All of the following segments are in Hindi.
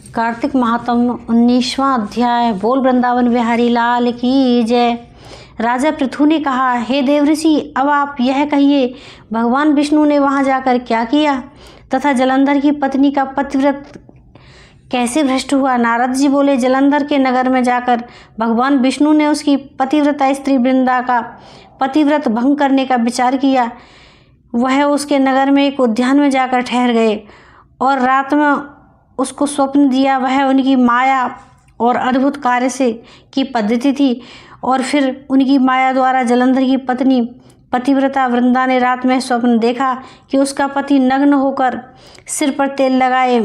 कार्तिक महात्म्य 19वां अध्याय। बोल वृंदावन बिहारी लाल की जय। राजा पृथु ने कहा, हे देवऋषि, अब आप यह कहिए, भगवान विष्णु ने वहां जाकर क्या किया तथा जलंधर की पत्नी का पतिव्रत कैसे भ्रष्ट हुआ। नारद जी बोले, जलंधर के नगर में जाकर भगवान विष्णु ने उसकी पतिव्रता स्त्री वृंदा का पतिव्रत भंग करने का विचार किया। वह उसके नगर में एक उद्यान में जाकर ठहर गए और रात में उसको स्वप्न दिया। वह उनकी माया और अद्भुत कार्य से की पद्धति थी। और फिर उनकी माया द्वारा जलंधर की पत्नी पतिव्रता वृंदा ने रात में स्वप्न देखा कि उसका पति नग्न होकर सिर पर तेल लगाए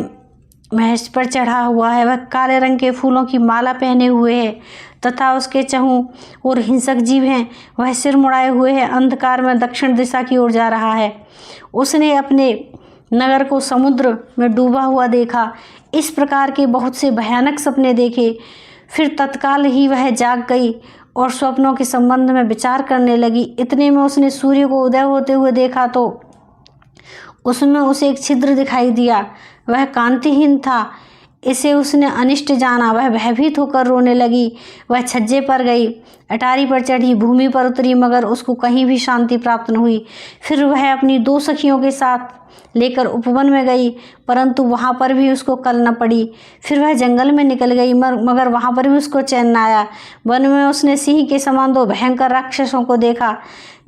महेश पर चढ़ा हुआ है। वह काले रंग के फूलों की माला पहने हुए है तथा उसके चहु और हिंसक जीव हैं। वह सिर मुड़ाए हुए है, अंधकार में दक्षिण दिशा की ओर जा रहा है। उसने अपने नगर को समुद्र में डूबा हुआ देखा। इस प्रकार के बहुत से भयानक सपने देखे। फिर तत्काल ही वह जाग गई और स्वप्नों के संबंध में विचार करने लगी। इतने में उसने सूर्य को उदय होते हुए देखा तो उसमें उसे एक छिद्र दिखाई दिया। वह कांतिहीन था, इसे उसने अनिष्ट जाना। वह भयभीत होकर रोने लगी। वह छज्जे पर गई, अटारी पर चढ़ी, भूमि पर उतरी, मगर उसको कहीं भी शांति प्राप्त न हुई। फिर वह अपनी 2 सखियों के साथ लेकर उपवन में गई, परंतु वहाँ पर भी उसको कल न पड़ी। फिर वह जंगल में निकल गई, मगर वहाँ पर भी उसको चैन न आया। वन में उसने सिंह के समान 2 भयंकर राक्षसों को देखा,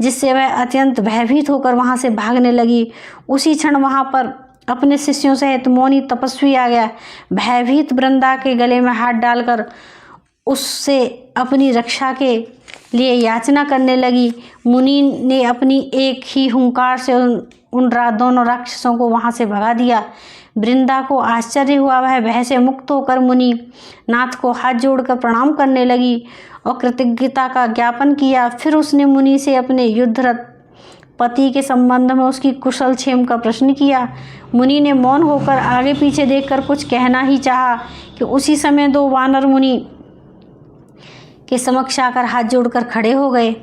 जिससे वह अत्यंत भयभीत होकर वहाँ से भागने लगी। उसी क्षण वहाँ पर अपने शिष्यों सहित मौनी तपस्वी आ गया। भयभीत वृंदा के गले में हाथ डालकर उससे अपनी रक्षा के लिए याचना करने लगी। मुनि ने अपनी एक ही हुंकार से उन दोनों राक्षसों को वहां से भगा दिया। वृंदा को आश्चर्य हुआ। वह भय से मुक्त होकर मुनि नाथ को हाथ जोड़कर प्रणाम करने लगी और कृतज्ञता का ज्ञापन किया। फिर उसने मुनि से अपने युद्धरत पति के संबंध में उसकी कुशल क्षेम का प्रश्न किया। मुनि ने मौन होकर आगे पीछे देखकर कुछ कहना ही चाहा कि उसी समय 2 वानर मुनि के समक्ष आकर हाथ जोड़कर खड़े हो गए।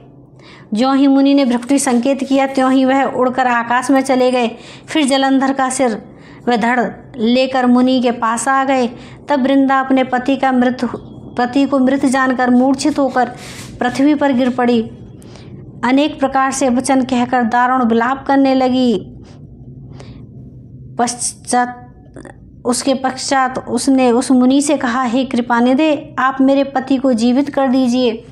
ज्यों ही मुनि ने भ्रुकुटी संकेत किया, त्यों ही वह उड़कर आकाश में चले गए। फिर जलंधर का सिर व धड़ लेकर मुनि के पास आ गए। तब वृंदा अपने पति को मृत जानकर मूर्छित होकर पृथ्वी पर गिर पड़ी। अनेक प्रकार से वचन कहकर दारुण विलाप करने लगी। उसके पश्चात उसने उस मुनि से कहा, हे कृपानिधे, आप मेरे पति को जीवित कर दीजिए।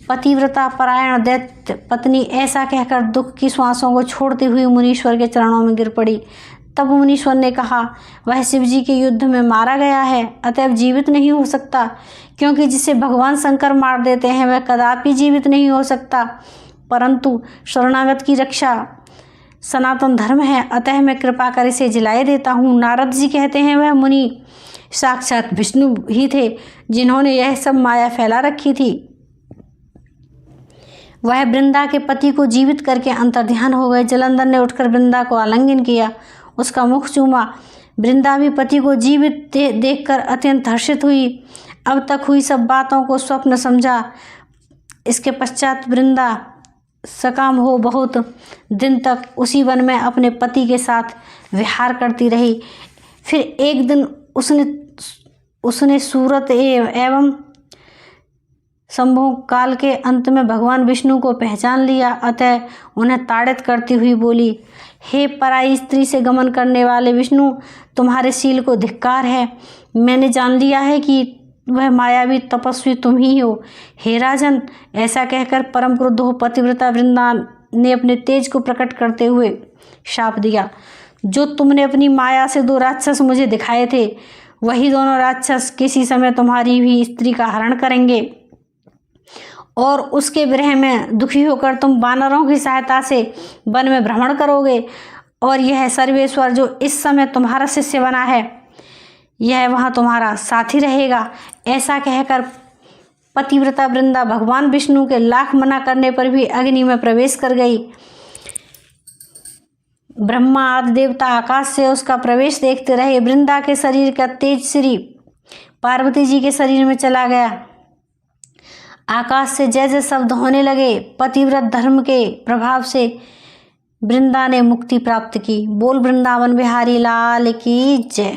पतिव्रता परायण दैत्य पत्नी ऐसा कहकर दुख की श्वासों को छोड़ती हुई मुनीश्वर के चरणों में गिर पड़ी। तब मुनीश्वर ने कहा, वह शिव जी के युद्ध में मारा गया है, अतएव जीवित नहीं हो सकता, क्योंकि जिसे भगवान शंकर मार देते हैं वह कदापि जीवित नहीं हो सकता। परंतु शरणागत की रक्षा सनातन धर्म है, अतः मैं कृपा कर इसे जिलाए देता हूँ। नारद जी कहते हैं, वह मुनि साक्षात विष्णु ही थे, जिन्होंने यह सब माया फैला रखी थी। वह वृंदा के पति को जीवित करके अंतर्ध्यान हो गए। जलंधर ने उठकर वृंदा को आलिंगन किया, उसका मुख चूमा। वृंदा भी पति को जीवित देखकर अत्यंत हर्षित हुई। अब तक हुई सब बातों को स्वप्न समझा। इसके पश्चात वृंदा सकाम हो बहुत दिन तक उसी वन में अपने पति के साथ विहार करती रही। फिर एक दिन उसने सूरत एवं संभोग काल के अंत में भगवान विष्णु को पहचान लिया। अतः उन्हें ताड़ित करती हुई बोली, हे पराई स्त्री से गमन करने वाले विष्णु, तुम्हारे शील को धिक्कार है। मैंने जान लिया है कि वह मायावी तपस्वी तुम ही हो। हे राजन, ऐसा कहकर परम क्रुद्ध हो पतिव्रता वृंदा ने अपने तेज को प्रकट करते हुए शाप दिया, जो तुमने अपनी माया से 2 राक्षस मुझे दिखाए थे, वही दोनों राक्षस किसी समय तुम्हारी भी स्त्री का हरण करेंगे और उसके विरह में दुखी होकर तुम वानरों की सहायता से वन में भ्रमण करोगे, और यह सर्वेश्वर जो इस समय तुम्हारा शिष्य बना है, यह वहाँ तुम्हारा साथी रहेगा। ऐसा कहकर पतिव्रता वृंदा भगवान विष्णु के लाख मना करने पर भी अग्नि में प्रवेश कर गई। ब्रह्मा आदि देवता आकाश से उसका प्रवेश देखते रहे। वृंदा के शरीर का तेज श्री पार्वती जी के शरीर में चला गया। आकाश से जय जय शब्द होने लगे। पतिव्रत धर्म के प्रभाव से वृंदा ने मुक्ति प्राप्त की। बोल वृंदावन बिहारी लाल की जय।